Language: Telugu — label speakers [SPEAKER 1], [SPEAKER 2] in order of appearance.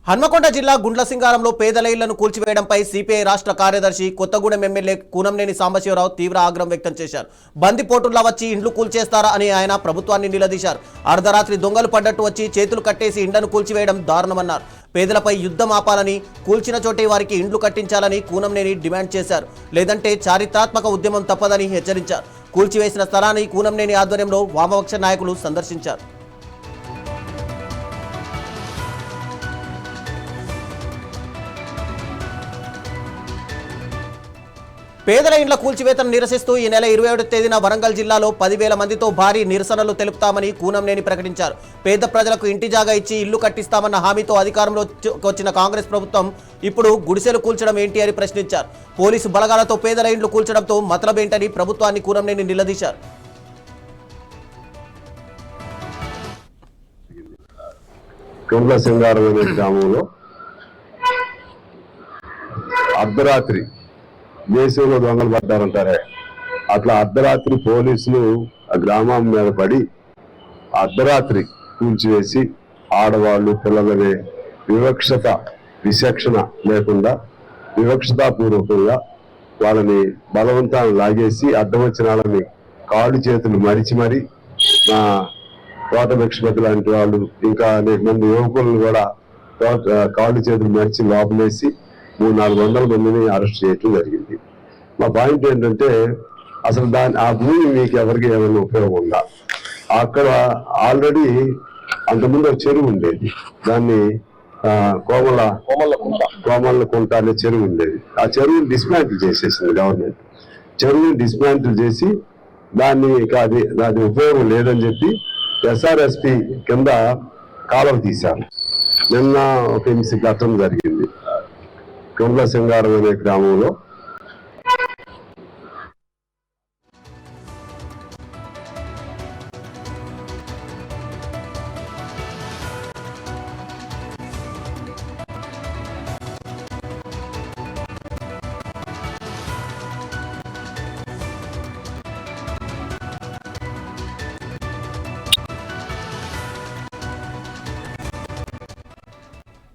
[SPEAKER 1] హన్మకొండ జిల్లా గుండ్లసింగారంలో పేదల ఇళ్లను కూల్చివేయడంపై సిపిఐ రాష్ట్ర కార్యదర్శి కొత్తగూడెం ఎమ్మెల్యే కూనంనేని సాంబశివరావు తీవ్ర ఆగ్రహం వ్యక్తం చేశారు. బందిపోటుల్లా వచ్చి ఇండ్లు కూల్చేస్తారా అని ఆయన ప్రభుత్వాన్ని నిలదీశారు. అర్ధరాత్రి దొంగలు పడ్డట్టు వచ్చి చేతులు కట్టేసి ఇండ్లను కూల్చివేయడం దారుణమన్నారు. పేదలపై యుద్ధం ఆపాలని, కూల్చిన చోటే వారికి ఇండ్లు కట్టించాలని కూనంనేని డిమాండ్ చేశారు. లేదంటే చారిత్రాత్మక ఉద్యమం తప్పదని హెచ్చరించారు. కూల్చివేసిన స్థలాన్ని కూనంనేని ఆధ్వర్యంలో వామపక్ష నాయకులు సందర్శించారు. పేదల ఇండ్ల కూల్చివేతను నిరసిస్తూ ఈ నెల 27వ తేదీన వరంగల్ జిల్లాలో 10,000 మందితో భారీ నిరసనలు తెలుపుతామని కూనంనేని ప్రకటించారు. పేద ప్రజలకు ఇంటి జాగా ఇచ్చి ఇల్లు కట్టిస్తామన్న హామీతో అధికారంలోకి వచ్చిన కాంగ్రెస్ ప్రభుత్వం ఇప్పుడు గుడిసెలు కూల్చడం ఏంటి అని ప్రశ్నించారు. పోలీసు బలగాలతో పేదల ఇండ్లు కూల్చడంతో మతలబేంటని ప్రభుత్వాన్ని కూనంనేని నిలదీశారు.
[SPEAKER 2] గుండ్లసింగారం అనే గ్రామంలో అర్ధరాత్రి దేశంలో దొంగలు పడ్డారంటారే, అట్లా అర్ధరాత్రి పోలీసులు ఆ గ్రామం మీద పడి అర్ధరాత్రి కూల్చివేసి ఆడవాళ్ళు పిల్లలనే విచక్షణ లేకుండా వివక్షతాపూర్వకంగా వాళ్ళని బలవంతాన్ని లాగేసి అడ్డం వచ్చిన వాళ్ళని కాళ్ళు చేతులు మరిచి మరి నా తోట లక్ష్మతి లాంటి వాళ్ళు ఇంకా అనేక మంది యువకులను కూడా కాళ్ళు చేతులు మరిచి లోపలేసి 300-400 మందిని అరెస్ట్ చేయటం జరిగింది. మా పాయింట్ ఏంటంటే, అసలు ఆ భూమి మీకు ఎవరికి ఏమైనా ఉపయోగం ఉందా? అక్కడ ఆల్రెడీ అంతకుముందు ఒక చెరువు ఉండేది, దాన్ని కోమళ్ళకుంట అనే చెరువు ఉండేది. ఆ చెరువుని డిస్మాంటిల్ చేసేసింది గవర్నమెంట్. చెరువుని డిస్మాంటిల్ చేసి దాన్ని దాని ఉపయోగం లేదని చెప్పి SRSP కింద కాలువ తీశారు. నిన్న ఒక హింస ఘటన జరిగింది. గుండ్లసింగారం అనే గ్రామంలో